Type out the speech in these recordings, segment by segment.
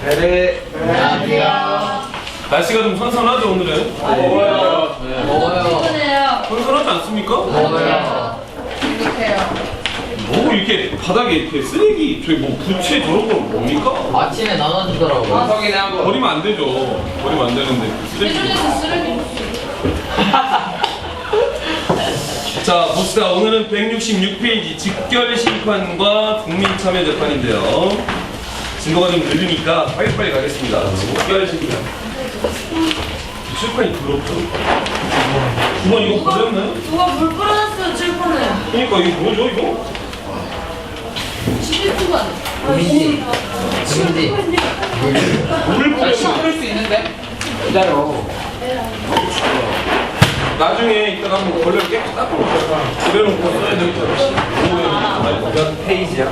네. 안녕하세요. 날씨가 좀 선선하죠 오늘은? 더워요. 더워요. 선선하지 않습니까? 더워요. 행복해요. 뭐 이렇게 바닥에 이렇게 쓰레기 저기 뭐 부채 저런 건 뭡니까? 아침에 나눠주더라고요. 확인하고. 버리면 안 되죠. 버리면 안 되는데 그 쓰레기. 해준에서 쓰레기. 자 봅시다. 오늘은 166페이지 직결 심판과 국민참여 재판인데요. 증거가 좀 느리니까 빨리빨리 가겠습니다. 직결 심판. 칠판이 더럽죠? 주번 이거 버렸나요? 누가 물 뿌려놨어요, 칠판에. 그러니까 이거 뭐죠 이거? 11분간. 금인지. 금인지. 물을 뿌렸나? 씻을 수 있는데? 기다려. 나중에 이따가 한번 걸레를 깨끗이 닦아놓을까? 그래놓고 써야 되겠죠? 몇 페이지야?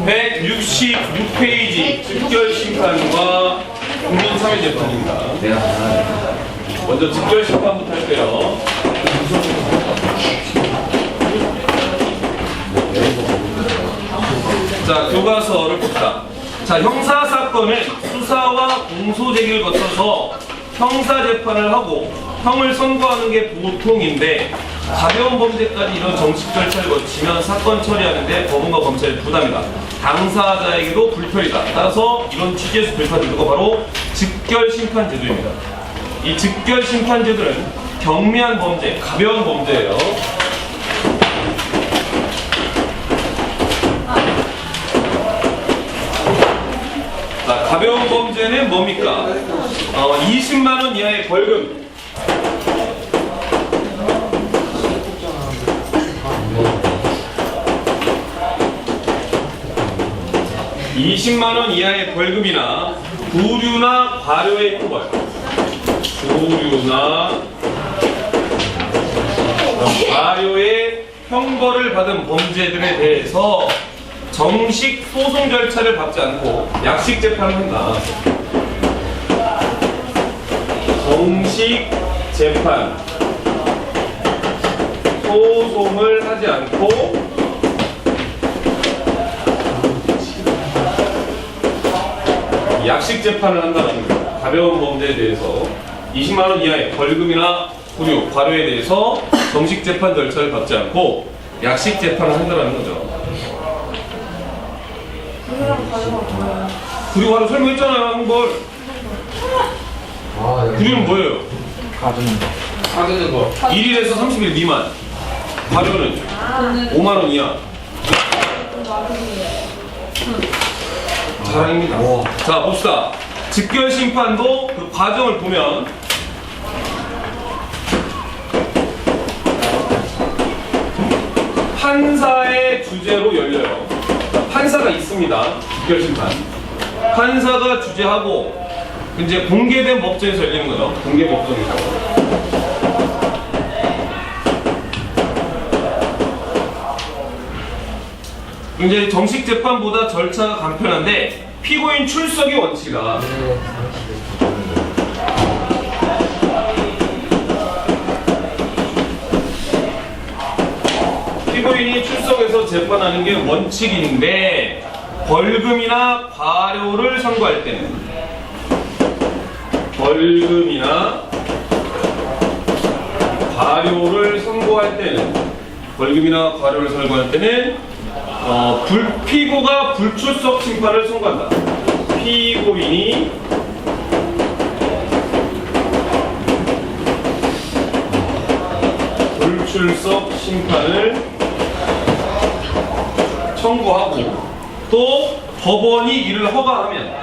166페이지 직결 심판과 국민참여 재판입니다. 먼저 직결 심판부터 할게요. 자, 교과서를 봅시다. 자, 형사사건은 수사와 공소제기를 거쳐서 형사재판을 하고 형을 선고하는 게 보통인데 가벼운 범죄까지 이런 정식 절차를 거치면 사건 처리하는데 법원과 검찰의 부담이다. 당사자에게도 불편이다. 따라서 이런 취지에서 도입한 제도가 바로 직결심판제도입니다. 이 직결심판제도는 경미한 범죄, 가벼운 범죄예요. 자, 가벼운 범죄는 뭡니까? 20만 원 이하의 벌금. (20만 원) 이하의 벌금이나 구류나 과료의 형벌. 구류나 과료의 형벌을 받은 범죄들에 대해서 정식 소송 절차를 밟지 않고 약식 재판을 한다. 정식 재판, 소송을 하지 않고 약식 재판을 한다는 거예요. 가벼운 범죄에 대해서 20만 원 이하의 벌금이나 구류, 과료에 대해서 정식 재판 절차를 밟지 않고 약식 재판을 한다는 거죠. 구류, 과료 설명했잖아요, 한 걸. 구류는 뭐예요? 가드는 거. 1일에서 30일 미만. 과료는 5만 원 이하. 자랑입니다. 자, 봅시다. 직결 심판도 그 과정을 보면 판사의 주재로 열려요. 판사가 있습니다. 직결 심판. 판사가 주재하고 이제 공개된 법정에서 열리는 거죠. 공개 법정에서. 이제 정식 재판보다 절차가 간편한데 피고인 출석이 원칙이다. 피고인이 출석해서 재판하는 게 원칙인데 벌금이나 과료를 선고할 때는 벌금이나 과료를 선고할 때는 피고가 불출석 심판을 선고한다. 피고인이 불출석 심판을 청구하고 또 법원이 이를 허가하면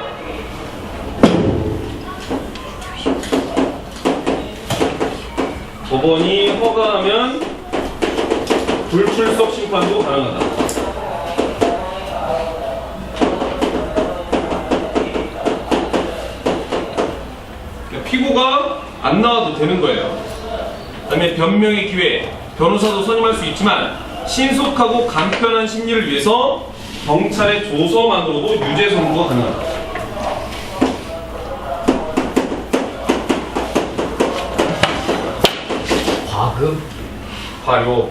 불출석 심판도 가능하다. 피고가 안 나와도 되는 거예요. 그다음에 변명의 기회, 변호사도 선임할 수 있지만 신속하고 간편한 심리를 위해서 경찰의 조서만으로도 유죄 선고가 가능하다. 과금? 과료.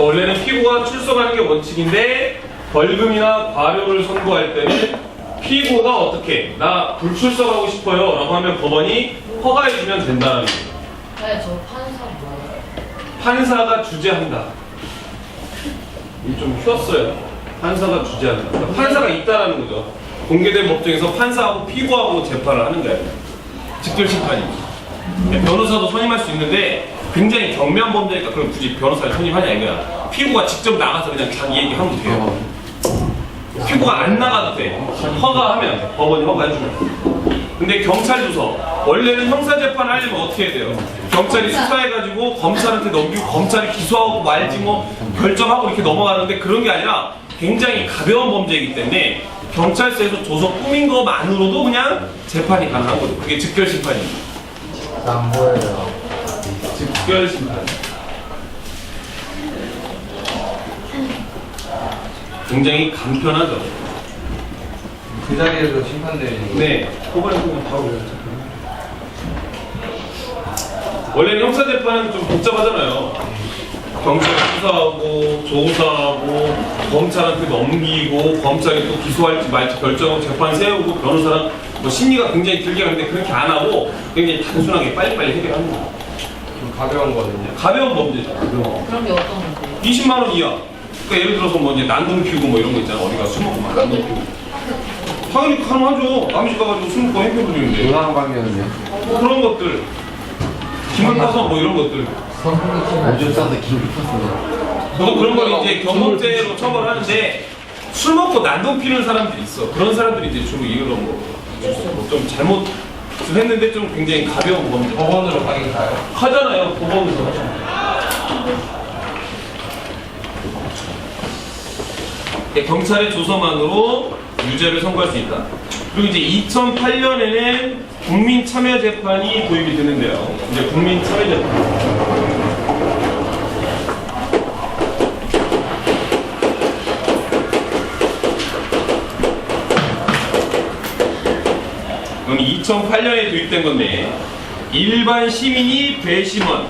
원래는 피고가 출석하는 게 원칙인데 벌금이나 과료를 선고할 때는 피고가 어떻게 나 불출석하고 싶어요 라고 하면 법원이 허가해주면 된다는 거예요. 네, 저 판사 뭐예요? 판사가 주재한다. 이게 좀 휘었어요. 판사가 주재한다. 그러니까 판사가 있다라는 거죠. 공개된 법정에서 판사하고 피고하고 재판을 하는 거예요. 직결심판입니다. 변호사도 선임할 수 있는데 굉장히 경미한 범죄니까 그럼 굳이 변호사를 선임하냐 이거야. 피고가 직접 나가서 그냥 자기 얘기하면 돼요. 피고가 안 나가도 돼. 허가하면 돼. 법원이 허가해주면 돼. 근데 경찰 조서 원래는 형사재판 하려면 어떻게 해야 돼요? 경찰이 수사해가지고 검찰한테 넘기고 검찰이 기소하고 말지 뭐 결정하고 이렇게 넘어가는데 그런 게 아니라 굉장히 가벼운 범죄이기 때문에 경찰서에서 조서 꾸민 것만으로도 그냥 재판이 가능한 거죠. 그게 직결심판입니다. 안 보여요. 직결심판. 굉장히 간편하죠. 그 자리에서 심판되는 네. 후반에 보면 바로 그렇죠. 원래는 형사재판은 좀 복잡하잖아요. 경찰이 수사하고 조사하고 검찰한테 넘기고 검찰이 또 기소할지 말지 결정하고 재판 세우고 변호사랑 뭐 심리가 굉장히 길게 하는데 그렇게 안 하고 굉장히 단순하게 빨리빨리 해결합니다. 좀 가벼운 거거든요. 가벼운 범죄죠. 가벼운. 그런 게 어떤 건데요? 20만 원 이하. 그러니까 예를 들어서 뭐 이제 난동 피우고 뭐 이런 거 있잖아. 어디가 술 먹고 막 난동 피우고. 당연히 가능하죠. 남의 집 가가지고 술 먹고 행패 부리는데. 요양방이었는데. 그런 것들. 김을 타서 뭐 이런 것들. 선풍기 치면 오줌 싸서 김을 폈습니다. 저도 그런 걸 이제 경범죄로 처벌하는데 술 먹고 난동 피우는 사람들이 있어. 그런 사람들이 이제 주로 이런 뭐좀 잘못을 했는데 좀 굉장히 가벼운 범죄. 법원으로 가긴 가요. 하잖아요. 법원에서. 네, 경찰의 조서만으로 유죄를 선고할 수 있다. 그리고 이제 2008년에는 국민참여재판이 도입이 되는데요. 이제 국민참여재판. 이건 2008년에 도입된 건데 일반 시민이 배심원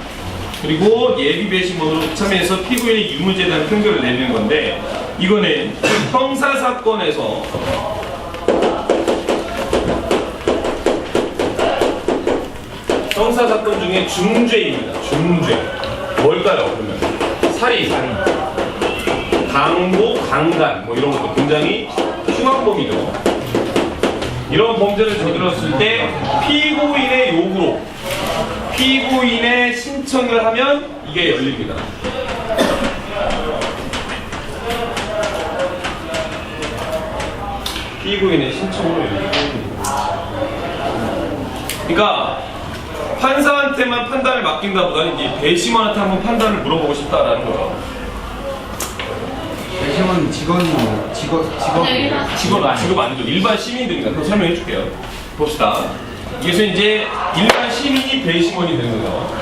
그리고 예비 배심원으로 참여해서 피고인의 유무죄에 대한 판결을 내리는 건데 이거는 형사 사건에서 형사 사건 중에 중죄입니다. 중죄. 뭘까요? 그러면 살인, 강도, 강간 뭐 이런 것도 굉장히 흉악범이죠. 이런 범죄를 저질렀을 때 피고인의 요구로 피고인의 신청을 하면 이게 열립니다. 피고인의 신청으로 열립니다. 그러니까 판사한테만 판단을 맡긴다보다는 이제 배심원한테 한번 판단을 물어보고 싶다라는 거죠. 배심원 직원이 뭐 직업 아니죠. 일반 시민들입니다. 그럼 설명해 줄게요. 봅시다. 그래서 이제 일반 시민이 배심원이 되는 거죠.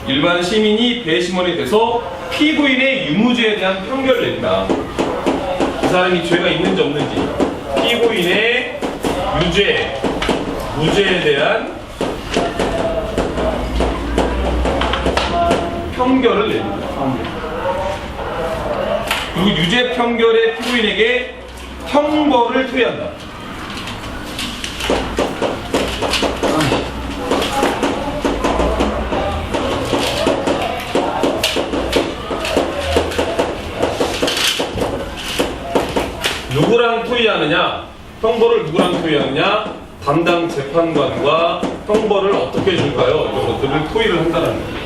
일반 시민이 배심원이 돼서 피고인의 유무죄에 대한 판결을 냅니다. 그 사람이 죄가 있는지 없는지 피고인의 유죄, 무죄에 대한 판결을 냅니다. 그리고 유죄 판결의 피고인에게 형벌을 토해한다. 누구랑 토의하느냐, 형벌을 누구랑 토의하느냐, 담당 재판관과 형벌을 어떻게 줄까요? 이런 것들을 토의를 한다는 거예요.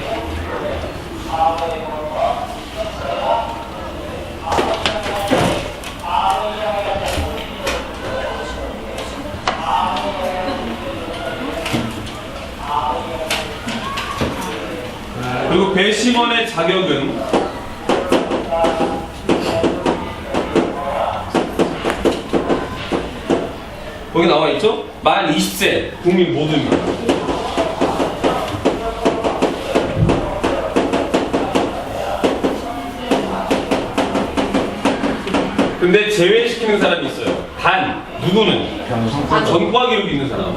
그리고 배심원의 자격은 거기 나와 있죠? 만 20세 국민 모두입니다. 근데 제외시키는 사람이 있어요. 단 누구는? 전과 기록이 있는 사람.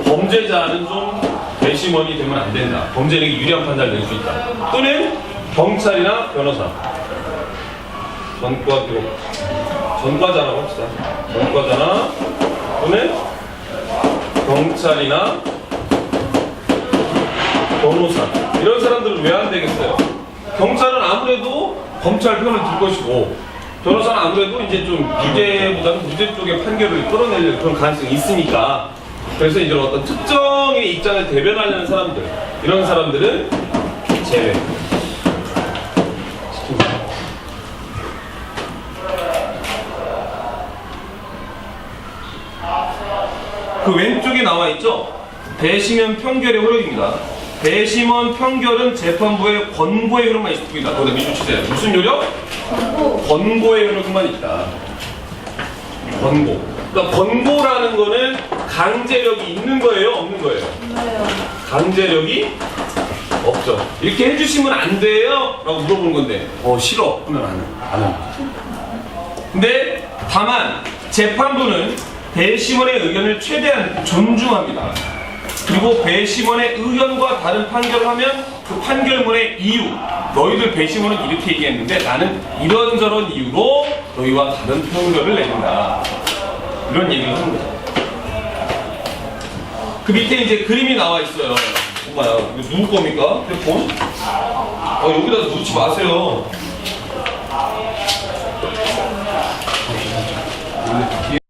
범죄자는 좀 배심원이 되면 안 된다. 범죄력이 유리한 판단을 낼 수 있다. 또는 경찰이나 변호사. 전과 기록. 전과자라고 합시다. 전과자나 또는 경찰이나 변호사. 이런 사람들은 왜 안 되겠어요? 경찰은 아무래도 검찰 편을 들 것이고 변호사는 아무래도 이제 좀 유죄보다는 무죄 쪽의 판결을 끌어내려는 그런 가능성이 있으니까 그래서 이제 어떤 특정의 입장을 대변하려는 사람들 이런 사람들은 제외. 그 왼쪽에 나와 있죠? 배심원 편결의 효력입니다. 배심원 편결은 재판부의 권고의 효력만 있습니다. 거기다 밀어주세요. 무슨 효력? 권고의 효력만 있다. 권고. 그러니까 권고라는 거는 강제력이 있는 거예요? 없는 거예요? 강제력이 없죠. 이렇게 해주시면 안 돼요? 라고 물어보는 건데 싫어 하면 안 해. 근데 다만 재판부는 배심원의 의견을 최대한 존중합니다. 그리고 배심원의 의견과 다른 판결을 하면 그 판결문의 이유, 너희들 배심원은 이렇게 얘기했는데 나는 이런저런 이유로 너희와 다른 판결을 내린다. 이런 얘기를 하는 거죠. 그 밑에 이제 그림이 나와 있어요. 엄마야, 이거 누구 겁니까? 핸드폰? 여기다 놓지 마세요.